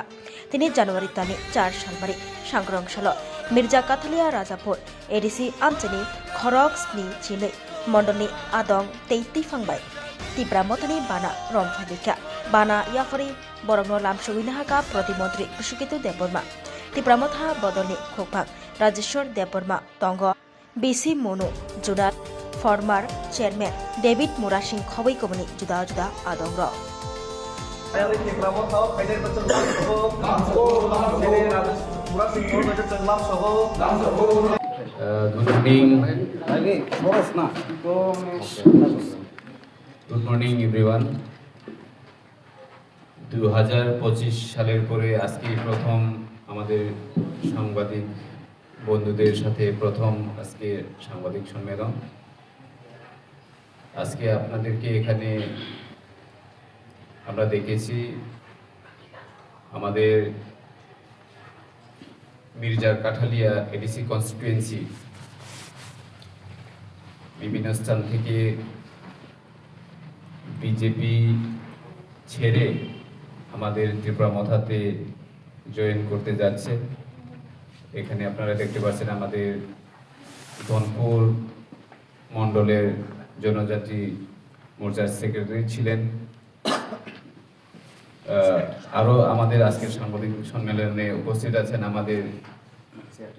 तिनि जानुवारि तानि 4 सालमारि सांग्रांशल मिर्जा काथालिया राजापुर एडीसी आमचेनि खरक स्नि चिनै मंडलनि आदं तेइति फांबाय तिप्रामथनि बाना रमफाइबिखा बाना याफरी बरंग लामसुविनाहाका प्रतिमंत्री बिश्वकितु देबरमा तिप्रामथा बदलनि खोकफां राजेश्वर देबरमा तंग बीसी मोनु जुनार फर्मार चेयरमैन डेविड मुरासिंह खबै कमनि जुदा जुदा आदंग গুড মর্নিং এভরিওয়ান। 2025 সালের পরে আজকে প্রথম আমাদের সাংবাদিক বন্ধুদের সাথে প্রথম আজকে সাংবাদিক সম্মেলন। আজকে আপনাদেরকে এখানে আমরা দেখেছি আমাদের মির্জা কাঠালিয়া এডিসি কনস্টিটুয়েন্সি বিভিন্ন স্থান থেকে বিজেপি ছেড়ে আমাদের ত্রিপুরামথাতে জয়েন করতে যাচ্ছে। এখানে আপনারা দেখতে পাচ্ছেন আমাদের ধনপুর মণ্ডলের জনজাতি মোর্চার সেক্রেটারি ছিলেন। আরও আমাদের আজকের সাংবাদিক সম্মেলনে উপস্থিত আছেন আমাদের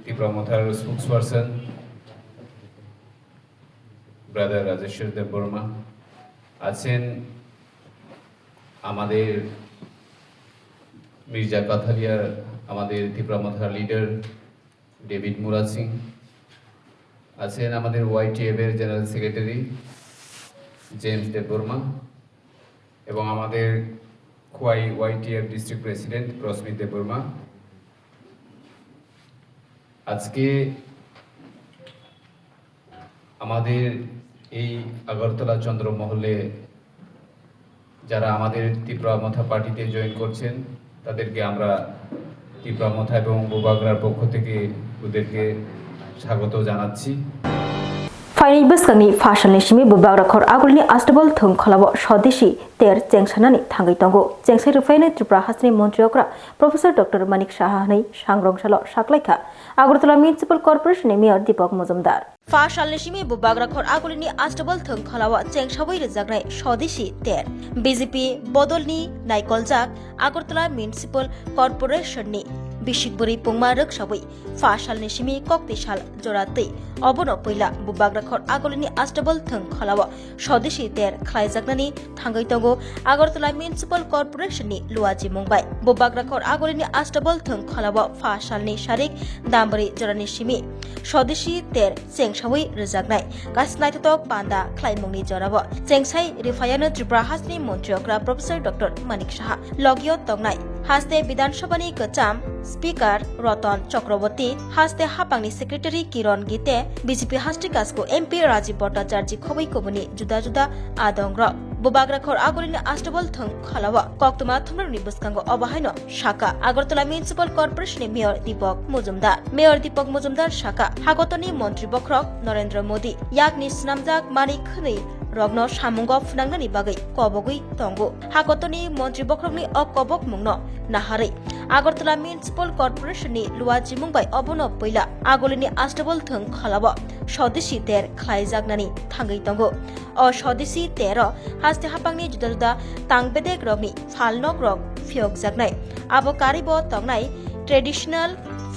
ত্রিপুরামথার স্পোক্সপারসন ব্রাদার রাজেশ্বর দেব বর্মা আছেন, আমাদের মির্জা কাথালিয়ার আমাদের ত্রিপুরামথার লিডার ডেভিড মুরাদ সিং আছেন, আমাদের ওয়াইটিএফ এর জেনারেল সেক্রেটারি জেমস দেববর্মা এবং আমাদের Khowai YTF district president Prasmit Debbarma. আজকে আমাদের এই আগরতলা চন্দ্রমহলে যারা আমাদের ত্রিপুরামথা পার্টিতে জয়েন করছেন তাদেরকে আমরা ত্রিপুরামথা এবং বুবাগ্রার পক্ষ থেকে ওদেরকে স্বাগত জানাচ্ছি। फाइनाल बसकांनि फाशननि सिमि बुबाग्रखर आगोलनि आस्टबल थों खलाबो स्वदेशी तेर चेंगसानानि थांगै तंगो चेंगसाइ रुफायनाय त्रिपुरा हासनि मन्त्रि अग्रा प्रोफेसर डॉक्टर मानिक साहानै सांग्रांशालो साख्लायखा आगरतला म्युनिसिपल कर्पोरेशननि मेयर दीपक मजुमदार फाशननि सिमि बुबाग्रखर आगोलनि आस्टबल थों खलाबो चेंगसाबै रोजागनाय स्वदेशी तेर बीजेपी बदलनि नायकलजाक आगरतला म्युनिसिपल कर्पोरेशननि बिशिकबुरी पुंगमा रोखसाबै फासालनि सिमी कक्तिसाल जरातै अबन पैला बुबाग्राखर आगोलनि आस्टेबल थों खलाव स्वदेशी तेर खालायजागनानि थांगै तंगो आगरतला म्युनिसिपल कर्परेशननि लुवाजि मुंबाय बुबाग्राखर आगोलनि आस्टेबल थों खलाव फासालनि शारिक दामबरी जरानि सिमी स्वदेशी तेर चेंसावै रोजागनाय गासनायथक पान्दा खालायमुंनि जराव चेंसाइ रिफायानो त्रिपुरा हासनि मन्त्रि अग्रा प्रोफेसर डॉक्टर मानिक साहा लगियो तंगनाय हास्ते विधानसभानि गचाम स्पीकर रतन चक्रवर्ती हास्ते हापांनि सेक्रेटारी किरण गीते बीजेपी हास्टे कासको एमपी राजीव भट्टाचार्य खबै कोबनी जुदा जुदा आदंग्र बुबाग्राखर आगोलनि आस्टेबल थं खलाव कोक्तमा थुमरनि बुस्कांगो अबाहायनो शाखा आगरतला म्युनिसिपल कर्पोरेशन मेयर दीपक मुजुमदार शाखा हागतनि मन्त्री बख्रक नरेंद्र मोदी यागनि स्नामजाक मानि खनै रग्न सामुंग फुनांगनि बागै कबगै तंगो हागतनि मन्त्री बख्रकनि अकबक मुंनो नाहारै आगरतला म्युनिसिपल कर्पोरेशननि लुवाजि मुंबाय अबन पैला आगोलनि आस्टेबल थं खलाव स्वदेशी तेर खालायजागनानि थांगै तंगो अ स्वदेशी तेर हास्ते हापांनि जुदा जुदा तांबेदेक रगनि फालनक रग फियक जागनाय आबो कारिबो तंगनाय ट्रेडिशनल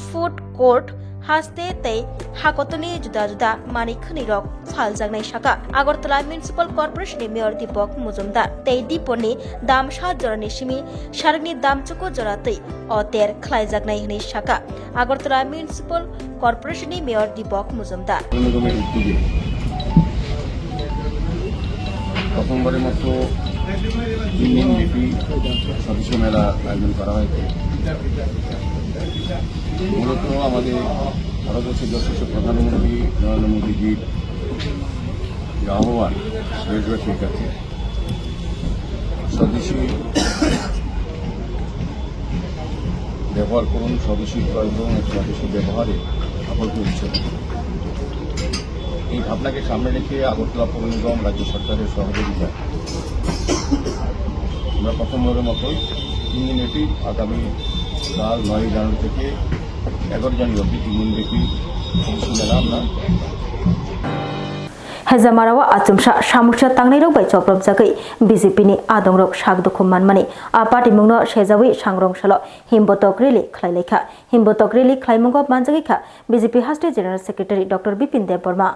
फूड कोर्ट हास्ते तै हाकतनि जुदा जुदा मानि खनै रग फाल जागनाय शाखा आगरतला म्युनिसिपल कर्पोरेशननि मेयर दीपक मुजुमदार तै दीपनि दाम 7 जरानि सिमी शारकनि दाम चुको जरातै अ तेर खालायजागनाय हनै शाखा आगरतला म्युनिसिपल कर्पोरेशननि मेयर दीपक मुजुमदार প্রথমবারের মতো 3 দিন ব্যাপী সদস্য মেলা আয়োজন করা হয়েছে মূলত আমাদের ভারতবর্ষের যশস্বী প্রধানমন্ত্রী নরেন্দ্র মোদীজির যে আহ্বান দেশবাসীর কাছে স্বদেশী ব্যবহার করুন, স্বদেশী ক্রয় করুন, স্বদেশী ব্যবহারে আবদ্ধ উৎসব। এই ভাবনাকে সামনে রেখে আগরতলা পৌর নিগম রাজ্য সরকারের সহযোগিতায় আমরা প্রথমবারের মতোই 3 দিনব্যাপী আগামী কাল 9 জানুয়ারি থেকে 11 জানুয়ারি অবধি 3 দিনব্যাপী সদস্য মেলা আমরা हेजामारावा आचुमसा सामुसा तांनायरक बाय चप्रब जागै बीजेपीनि आदंरक सागदुखु मानमानि आ पार्टी मुंनो सेजावै सांग्रंसाल हिमबतक रेली खलायलायखा हिमबतक रेली खलायमुंग मानजागैखा बीजेपी हास्टे general secretary doctor Bipin Dev Barma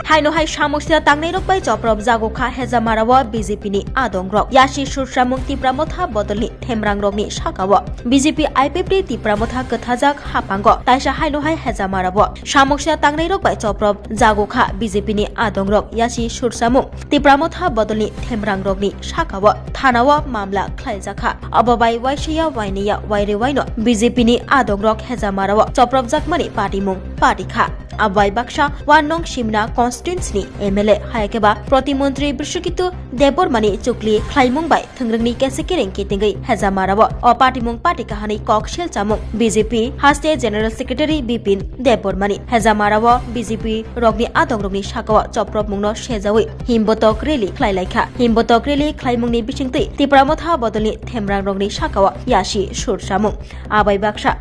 हाइनो हाइ सामुसिया तांनायरक बाय चप्रब जागोखा हेजामारावा बीजेपीनि आदंरक यासि सुस्रामुं तिप्रामथा बदलनि थेमरांरकनि साकाव बीजेपी आईपीपी तिप्रामथा कथाजाक हापांग ताइसा हाइनो हाइ हेजामारावा सामुसिया तांनायरक बाय चप्रब जागोखा बीजेपीनि आदंरक यासि सुस्रामुं तिप्रामथा बदलनि थेमरांरकनि साकाव थानाव मामला खलायजाखा अबबाय वाइसिया वाइनिया वाइरे वाइनो बीजेपीनि आदंरक हेजामारावा चप्रब जाकमानि पार्टीमुं पार्टीखा आबाय बाक्सा 1 नং सिमना कन्स्टिट्युएन्सिनि एमएलए हायकेबा प्रतिमन्त्री बिश्वकितु देबरमानि चुक्लि खलायमुंबाय थंग्रंनि केसेकेरें केतिंगै हेजामाराव अ पार्टीमुं पार्टी काहानि ककसेल चामुं बीजेपी हास्टे जनरल सेक्रेटारि बिपिन देबरमानि हेजामाराव बीजेपी रगनि आदंरगनि साकाव चप्रब मुंनो सेजावै हिमबतक रेली खलायलायखा हिमबतक रेली खलायमुंनि बिसिंतै तिप्रामथा बदलनि थेमरां रगनि साकाव यासि सुरसामुं आबाय बाक्सा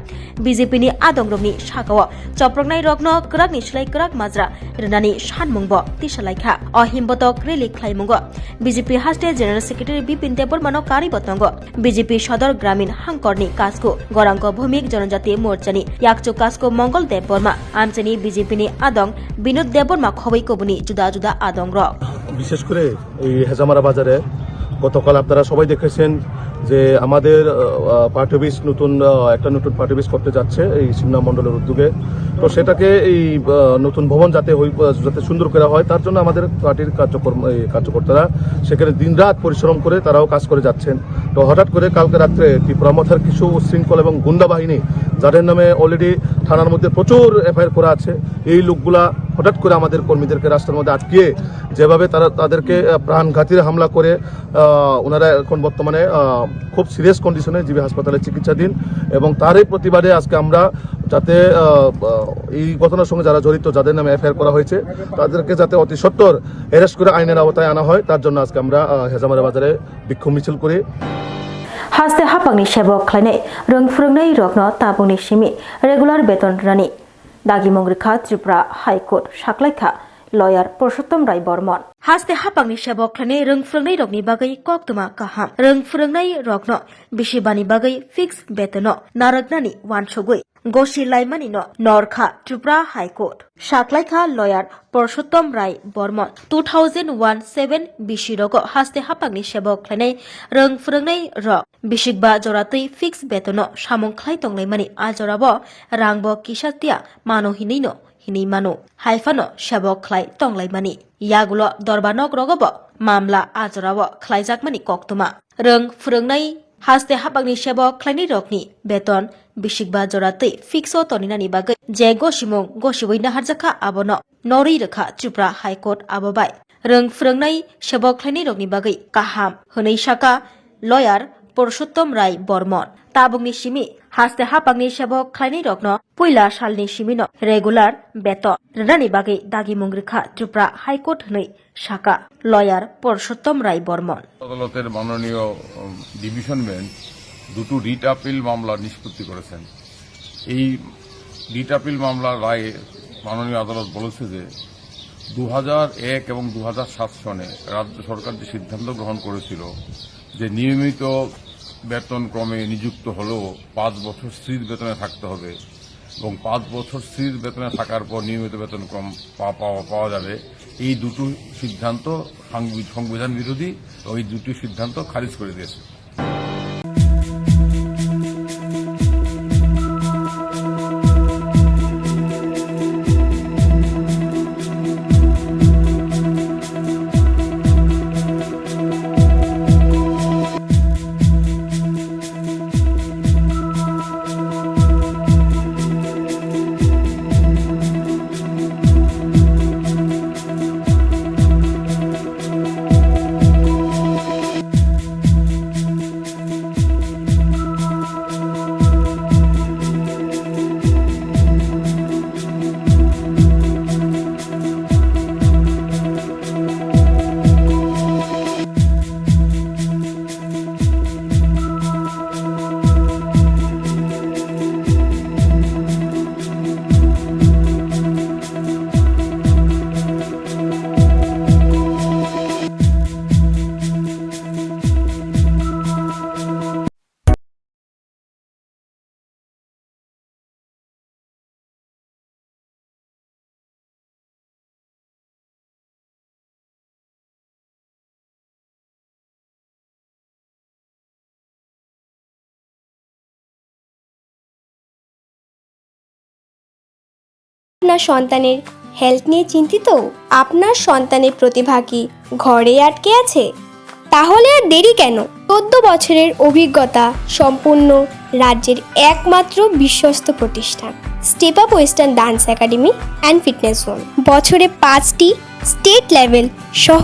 बीजेपीनि आदंरगनि साकाव चप्रगनाय रगनो कराकनि सिलाय कराक माज्रा रनानि सानमुंबो तिसालायखा अ हिमबतक रेली खलायमुंगो बीजेपी हास्टे जनरल सेक्रेटारि बिपिन देबरमानो कारिबतंगो बीजेपी सदर ग्रामीण हांकरनि कासको गरांग भूमिक जनजाति मोर्चानि याकचो कासको मंगल देबबर्मा आमचेनि बीजेपीनि आदं बिनुद देबबर्मा खबैकोबनि जुदा जुदा आदंग्र বিশেষ করে এই হেজামারা বাজারে গতকাল আপনারা সবাই দেখেছেন যে আমাদের পার্টি অফিস একটা নতুন পার্টি অফিস করতে যাচ্ছে এই সিমনা মণ্ডলের উদ্যোগে। তো সেটাকে এই নতুন ভবন যাতে সুন্দর করা হয় তার জন্য আমাদের পার্টির কার্যকর্তারা সেখানে দিনরাত পরিশ্রম করে তারাও কাজ করে যাচ্ছেন। তো হঠাৎ করে কালকে রাত্রে ত্রিপুরামথার কিছু উশৃঙ্খল এবং গুন্ডা বাহিনী যাদের নামে অলরেডি থানার মধ্যে প্রচুর এফআইআর করা আছে, এই লোকগুলা হঠাৎ করে আমাদের কর্মীদেরকে রাস্তার মধ্যে আটকিয়ে যেভাবে তাদেরকে প্রাণঘাতী হামলা করে ওনারা এখন বর্তমানে খুব সিরিয়াস কন্ডিশনে জিবি হাসপাতালে চিকিৎসাধীন এবং তারই প্রতিবাদে আজকে আমরা যাতে এই ঘটনার সঙ্গে যারা জড়িত যাদের নামে এফআইআর করা হয়েছে তাদেরকে যাতে অতি সত্বর অ্যারেস্ট করে আইনের আওতায় আনা হয় তার জন্য আজকে আমরা হেজামারা বাজারে বিক্ষোভ মিছিল করি। haste hapangni sebok khlainai rong phurungnai rokno tabungni simi regular beton rani dagi mongrekha Tripura High Court saklaikha lawyer Purushottam Rai Bormon haste hapangni sebok khlainai rong phurungnai rokni bagai Koktwma kaham rong phurungnai rokno bisibani bagai fix betono naraknani wansogoi gosi laimani no norkha Tripura High Court saklaikha lawyer Purushottam Rai Bormon 2001-7 bishirogo haste hapangni sebok khlainai rong phurungnai rok bisikba joratui fix betono samung khlai tonglaimani ajorabo rangbo kisatia mano hinino hini mano haifano sebok khlai tonglaimani yagulo dorbanok rogobo mamla ajorabo khlaijakmani Koktwma rong phurungnai haste hapangni sebok khlainai rokni beton bisikba joratui fixo toninani bagai je gosimung gosiboi naharjaka abono nori rekha Tripura High Court abobai rong phurungnai sebok khlainai rokni bagai kaham hwnei saka lawyer Purushottam Rai Bormon tabungni simi haste hapangni sebok khlainai rokno puila salni simino regular beton rani bagai dagi mongrekha Tripura High Court hnei saka lawyer Purushottam Rai Bormon আদালতের মাননীয় division bench দুটো writ appeal মামলা নিষ্পত্তি করেছেন। এই writ appeal মামলার রায়ে মাননীয় আদালত বলেছে যে 2001 এবং 2007 সনে রাজ্য সরকার যে সিদ্ধান্ত গ্রহণ করেছিল যে নিয়মিত বেতন ক্রমে নিযুক্ত হলেও 5 বছর স্থির বেতনে থাকতে হবে এবং 5 বছর স্থির বেতনে থাকার পর নিয়মিত বেতন ক্রম পাওয়া যাবে, এই দুটো সিদ্ধান্ত সংবিধান বিরোধী এবং এই দুটি সিদ্ধান্ত খারিজ করে দিয়েছে। আপনার সন্তানের হেলথ নিয়ে চিন্তিত? আপনার সন্তানের প্রতিভা কি ঘরে আটকে আছে? তাহলে আর দেরি কেন? 14 বছরের অভিজ্ঞতা সম্পূর্ণ রাজ্যের একমাত্র বিশ্বস্ত প্রতিষ্ঠান step up western dance academy and fitness zone বছরে 5টি স্টেট লেভেল সহ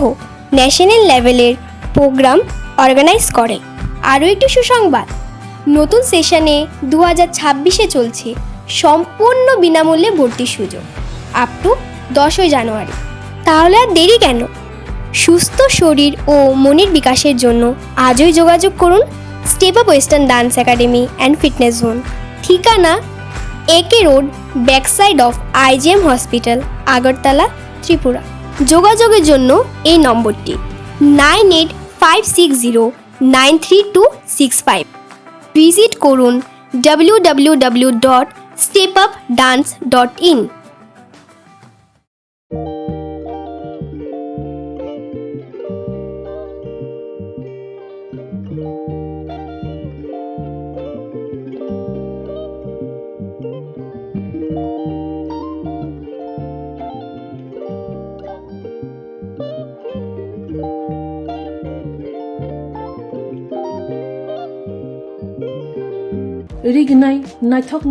ন্যাশনাল লেভেলের প্রোগ্রাম অর্গানাইজ করে। আরও একটি সুসংবাদ, নতুন সেশনে 2026-এ চলছে সম্পূর্ণ বিনামূল্যে ভর্তির সুযোগ আপ টু 10 জানুয়ারি। তাহলে আর দেরি কেন? সুস্থ শরীর ও মনের বিকাশের জন্য আজই যোগাযোগ করুন step up western dance academy and fitness zone, ঠিকানা AK road, backside of IGM hospital, Agartala, Tripura. যোগাযোগের জন্য এই নম্বরটি 9856093265। ভিজিট করুন www.stepupdance.in। Iriginai naithok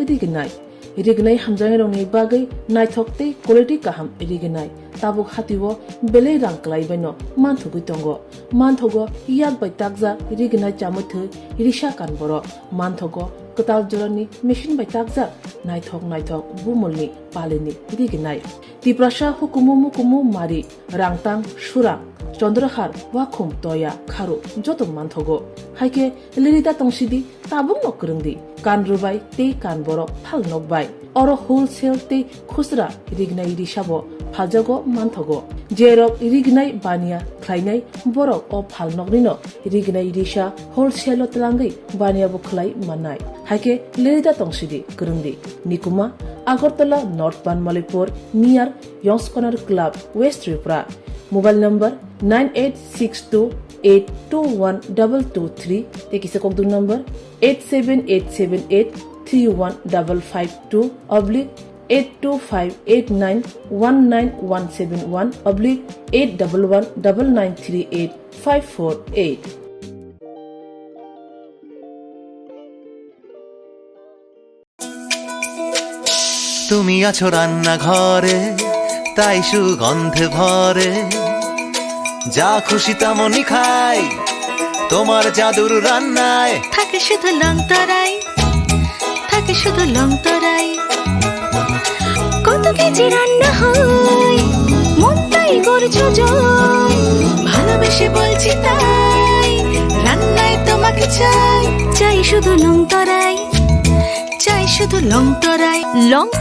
iriginai iriginai hamjang rongni bagai naithok te quality kaham iriginai tabuk hatiwo belei rang klai baino manthugui tongo manthogo yak bai takja iriginai chamuthu irisa kanboro manthogo ketal jorani mesin bai takjak naithok bumolni palini riginai tiprasa hukumu mari rangtang surang Chandrahar wakum toya kharu joto manthogo haike lirita tongsidi tabung nokrungdi kan rubai te kan borok phal nokbai oro wholesale te khusra rignai risabo phaljago manthogo jerok rignai bania khlainai borok o phal nokrino rignai risa wholesale tlangai bania bo khlai manai haike lirita tongsidi krungdi nikuma Agartala North Banmalipur near Yongs Corner Club West Tripura mobile number 9862821223 tekisa kokdu number 87878315552 oblique 825891971 oblique 8119938 তুমি আছো রান্না ঘরে তাই সুগন্ধে ভরে যা খুশি তেমনই খাই তোমার জাদুর রান্নায় থাকে শুধু লং তরাই থাকে শুধু লং তরাই কত কেজি রান্না হয় মন তাই করছো জয় ভালোবেসে বলছি তাই রান্নায় তোমাকে চাই চাই শুধু লং তরাই চাই শুধু লং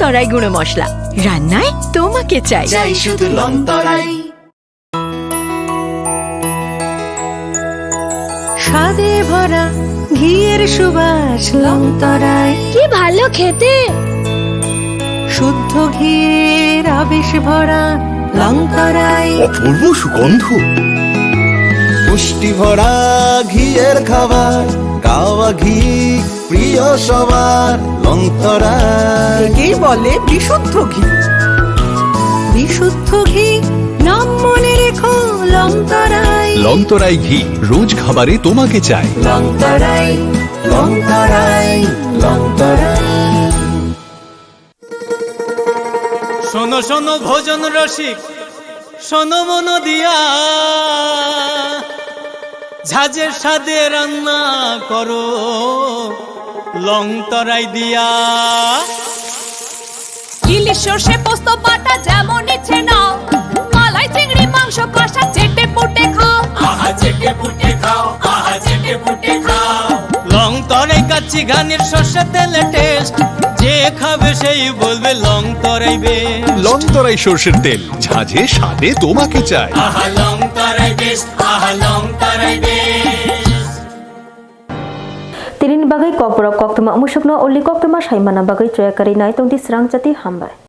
তরাই গুঁড়ো মশলা রান্নায় তোমাকে চাই চাই শুধু লং তরাই স্বাদে ভরা ঘিয়ের সুবাস লং তরাই কি ভালো খেতে শুদ্ধ ঘিয়ের আবেশ ভরা লং তরাই অপূর্ব সুগন্ধ পুষ্টি ভরা ঘিয়ের খাবার গাওয়া ঘি প্রিয় সবার লং তরাই একেই বলে বিশুদ্ধ ঘি বিশুদ্ধ ঘি নাম মনে রেখো লং তরাই লংতরাই ঘি রোজ খাবারে তোমাকে চাই লং তরাই লং তরাই লং তরাই শোনো শোনো ভোজন রসিক শোনো মন দিয়া ঝাঁঝের স্বাদে রান্না করো লং তরাই দিয়া ইলিশ সর্ষে পোস্ত বাটা যেমন ইচ্ছে নাও মালাই চিংড়ি মাংস কষা চেটে পুটে খাও আহা চেটে পুটে খাও আহা চেটে পুটে খাও লং তরাই কাচ্চি ঘানির সর্ষে তেলে টেস্ট যে খাবে সেই বলবে লং তরাই বেশ লংতরাই সর্ষের তেল ঝাঁঝে স্বাদে তোমাকে চাই আহা লং তরাই বেশ আহা লং তরাই বেশ Tirin bagai Kokborok Koktwma umusukno uli Koktwma saimana bagai coyakari nai tongti Swrangchati hambai